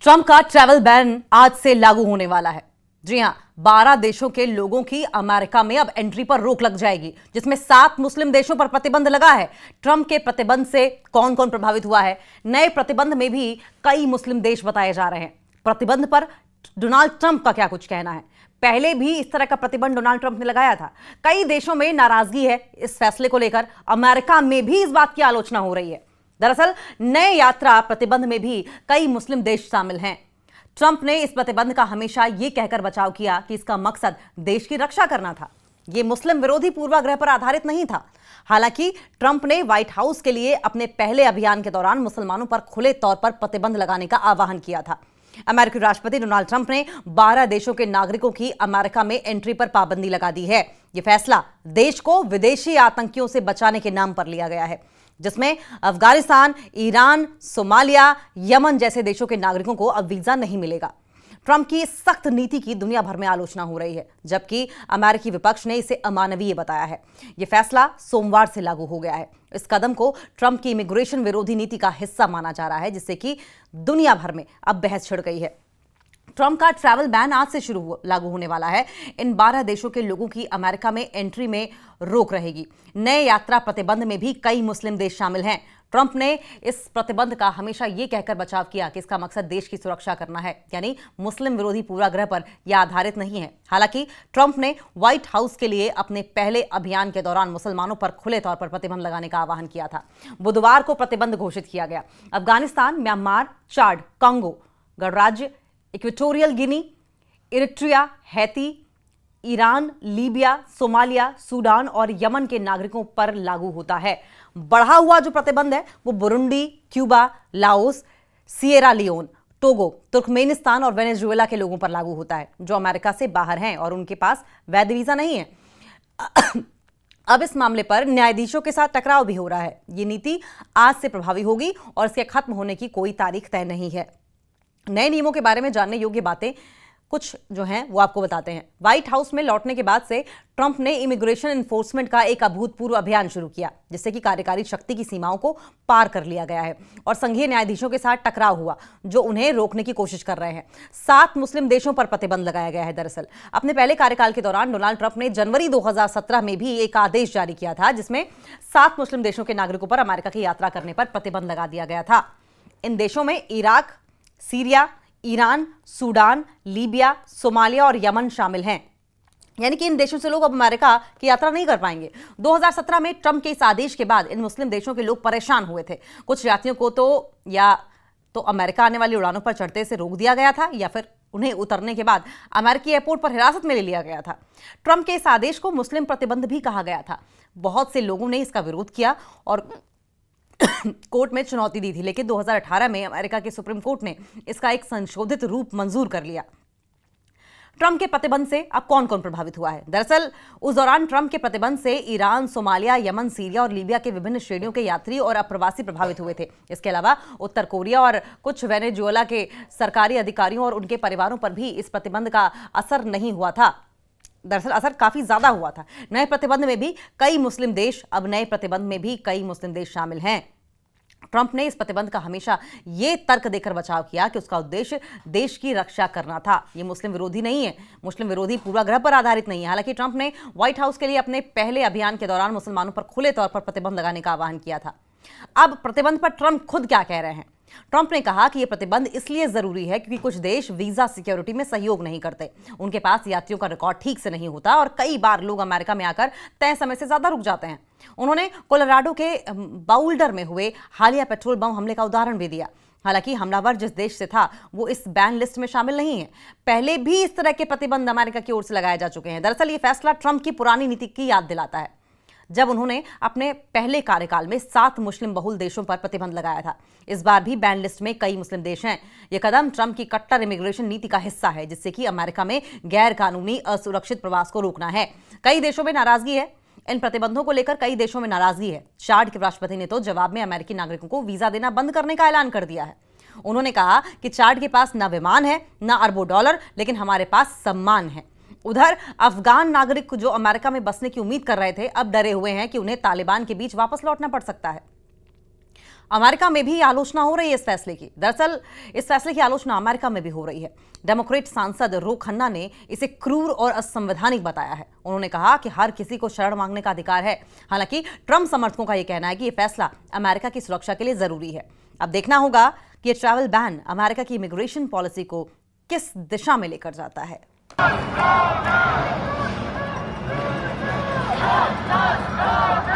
Trump का travel ban आज से लागू होने वाला है। जी हां, 12 देशों के लोगों की अमेरिका में अब एंट्री पर रोक लग जाएगी, जिसमें 7 मुस्लिम देशों पर प्रतिबंध लगा है। ट्रंप के प्रतिबंध से कौन कौन प्रभावित हुआ है? नए प्रतिबंध में भी कई मुस्लिम देश बताए जा रहे हैं। प्रतिबंध पर डोनाल्ड ट्रंप का क्या कुछ कहना है? पहले भी इस तरह का प्रतिबंध डोनाल्ड ट्रंप ने लगाया था। कई देशों में नाराजगी है इस फैसले को लेकर। अमेरिका में भी इस बात की आलोचना हो रही है। दरअसल नए यात्रा प्रतिबंध में भी कई मुस्लिम देश शामिल हैं। ट्रंप ने इस प्रतिबंध का हमेशा यह कहकर बचाव किया कि इसका मकसद देश की रक्षा करना था। यह मुस्लिम विरोधी पूर्वाग्रह पर आधारित नहीं था। हालांकि ट्रंप ने व्हाइट हाउस के लिए अपने पहले अभियान के दौरान मुसलमानों पर खुले तौर पर प्रतिबंध लगाने का आह्वान किया था। अमेरिकी राष्ट्रपति डोनाल्ड ट्रंप ने 12 देशों के नागरिकों की अमेरिका में एंट्री पर पाबंदी लगा दी है। यह फैसला देश को विदेशी आतंकियों से बचाने के नाम पर लिया गया है, जिसमें अफगानिस्तान, ईरान, सोमालिया, यमन जैसे देशों के नागरिकों को अब वीजा नहीं मिलेगा। ट्रंप की इस सख्त नीति की दुनिया भर में आलोचना हो रही है, जबकि अमेरिकी विपक्ष ने इसे अमानवीय बताया है। यह फैसला सोमवार से लागू हो गया है। इस कदम को ट्रंप की इमिग्रेशन विरोधी नीति का हिस्सा माना जा रहा है, जिससे कि दुनिया भर में अब बहस छिड़ गई है। ट्रंप का ट्रैवल बैन आज से लागू होने वाला है। इन 12 देशों के लोगों की अमेरिका में एंट्री में रोक रहेगी। नए यात्रा प्रतिबंध में भी कई मुस्लिम देश शामिल हैं। ट्रंप ने इस प्रतिबंध का हमेशा यह कहकर बचाव किया कि इसका मकसद देश की सुरक्षा करना है, यानी मुस्लिम विरोधी पूर्वाग्रह पर यह आधारित नहीं है। हालांकि ट्रंप ने व्हाइट हाउस के लिए अपने पहले अभियान के दौरान मुसलमानों पर खुले तौर पर प्रतिबंध लगाने का आह्वान किया था। बुधवार को प्रतिबंध घोषित किया गया। अफगानिस्तान, म्यांमार, चाड, कांगो गणराज्य, Equatorial Guinea, Eritrea, Haiti, Iran, Libya, Somalia, Sudan और यमन के नागरिकों पर लागू होता है। बढ़ा हुआ जो प्रतिबंध है वो Burundi, Cuba, Laos, Sierra Leone, Togo, Turkmenistan और वेनेजुएला के लोगों पर लागू होता है, जो अमेरिका से बाहर हैं और उनके पास वैध वीजा नहीं है। अब इस मामले पर न्यायाधीशों के साथ टकराव भी हो रहा है। ये नीति आज से प्रभावी होगी और इसके खत्म होने की कोई तारीख तय नहीं है। नए नियमों के बारे में जानने योग्य बातें कुछ जो हैं वो आपको बताते हैं। व्हाइट हाउस में लौटने के बाद से ट्रंप ने इमिग्रेशन एनफोर्समेंट का एक अभूतपूर्व अभियान शुरू किया, जिससे कि कार्यकारी शक्ति की सीमाओं को पार कर लिया गया है और संघीय न्यायाधीशों के साथ टकराव हुआ, जो उन्हें रोकने की कोशिश कर रहे हैं। 7 मुस्लिम देशों पर प्रतिबंध लगाया गया है। दरअसल अपने पहले कार्यकाल के दौरान डोनाल्ड ट्रंप ने जनवरी 2017 में भी एक आदेश जारी किया था, जिसमें 7 मुस्लिम देशों के नागरिकों पर अमेरिका की यात्रा करने पर प्रतिबंध लगा दिया गया था। इन देशों में Iraq, Syria, Iran, Sudan, Libya, Somalia और यमन शामिल हैं। यानी कि इन देशों से लोग अब अमेरिका की यात्रा नहीं कर पाएंगे। 2017 में ट्रंप के इस आदेश के बाद इन मुस्लिम देशों के लोग परेशान हुए थे। कुछ यात्रियों को तो अमेरिका आने वाली उड़ानों पर चढ़ते से रोक दिया गया था, या फिर उन्हें उतरने के बाद अमेरिकी एयरपोर्ट पर हिरासत में ले लिया गया था। ट्रंप के इस आदेश को मुस्लिम प्रतिबंध भी कहा गया था। बहुत से लोगों ने इसका विरोध किया और कोर्ट में चुनौती दी थी, लेकिन 2018 में अमेरिका के सुप्रीम कोर्ट ने इसका एक संशोधित रूप मंजूर कर लिया। ट्रंप के प्रतिबंध से अब कौन कौन प्रभावित हुआ है? दरअसल उस दौरान ट्रंप के प्रतिबंध से ईरान, सोमालिया, यमन, सीरिया और लीबिया के विभिन्न श्रेणियों के यात्री और अप्रवासी प्रभावित हुए थे। इसके अलावा उत्तर कोरिया और कुछ वेनेजुएला के सरकारी अधिकारियों और उनके परिवारों पर भी इस प्रतिबंध का असर नहीं हुआ था। दरअसल असर काफी ज्यादा हुआ था। नए प्रतिबंध में भी कई मुस्लिम देश शामिल हैं। ट्रंप ने इस प्रतिबंध का हमेशा यह तर्क देकर बचाव किया कि उसका उद्देश्य देश की रक्षा करना था। यह मुस्लिम विरोधी नहीं है, मुस्लिम विरोधी पूर्वाग्रह पर आधारित नहीं है। हालांकि ट्रंप ने व्हाइट हाउस के लिए अपने पहले अभियान के दौरान मुसलमानों पर खुले तौर पर प्रतिबंध लगाने का आह्वान किया था। अब प्रतिबंध पर ट्रंप खुद क्या कह रहे हैं? ट्रंप ने कहा कि यह प्रतिबंध इसलिए जरूरी है क्योंकि कुछ देश वीजा सिक्योरिटी में सहयोग नहीं करते। उनके पास यात्रियों का रिकॉर्ड ठीक से नहीं होता और कई बार लोग अमेरिका में आकर तय समय से ज्यादा रुक जाते हैं। उन्होंने कोलोराडो के बाउल्डर में हुए हालिया पेट्रोल बम हमले का उदाहरण भी दिया। हालांकि हमलावर जिस देश से था वो इस बैन लिस्ट में शामिल नहीं है। पहले भी इस तरह के प्रतिबंध अमेरिका की ओर से लगाए जा चुके हैं। दरअसल ये फैसला ट्रंप की पुरानी नीति की याद दिलाता है, जब उन्होंने अपने पहले कार्यकाल में 7 मुस्लिम बहुल देशों पर प्रतिबंध लगाया था। इस बार भी बैन लिस्ट में कई मुस्लिम देश हैं। यह कदम ट्रंप की कट्टर इमिग्रेशन नीति का हिस्सा है, जिससे कि अमेरिका में गैर कानूनी असुरक्षित प्रवास को रोकना है। कई देशों में नाराजगी है। इन प्रतिबंधों को लेकर कई देशों में नाराजगी है। चाड के राष्ट्रपति ने तो जवाब में अमेरिकी नागरिकों को वीजा देना बंद करने का ऐलान कर दिया है। उन्होंने कहा कि चाड के पास न विमान है, न अरबों डॉलर, लेकिन हमारे पास सम्मान है। उधर अफगान नागरिक जो अमेरिका में बसने की उम्मीद कर रहे थे, अब डरे हुए हैं कि उन्हें तालिबान के बीच वापस लौटना पड़ सकता है। अमेरिका में भी आलोचना हो रही है इस फैसले की। दरअसल इस फैसले की आलोचना अमेरिका में भी हो रही है। डेमोक्रेट सांसद रो खन्ना ने इसे क्रूर और असंवैधानिक बताया है। उन्होंने कहा कि हर किसी को शरण मांगने का अधिकार है। हालांकि ट्रंप समर्थकों का यह कहना है कि यह फैसला अमेरिका की सुरक्षा के लिए जरूरी है। अब देखना होगा कि यह ट्रैवल बैन अमेरिका की इमिग्रेशन पॉलिसी को किस दिशा में लेकर जाता है। Justice!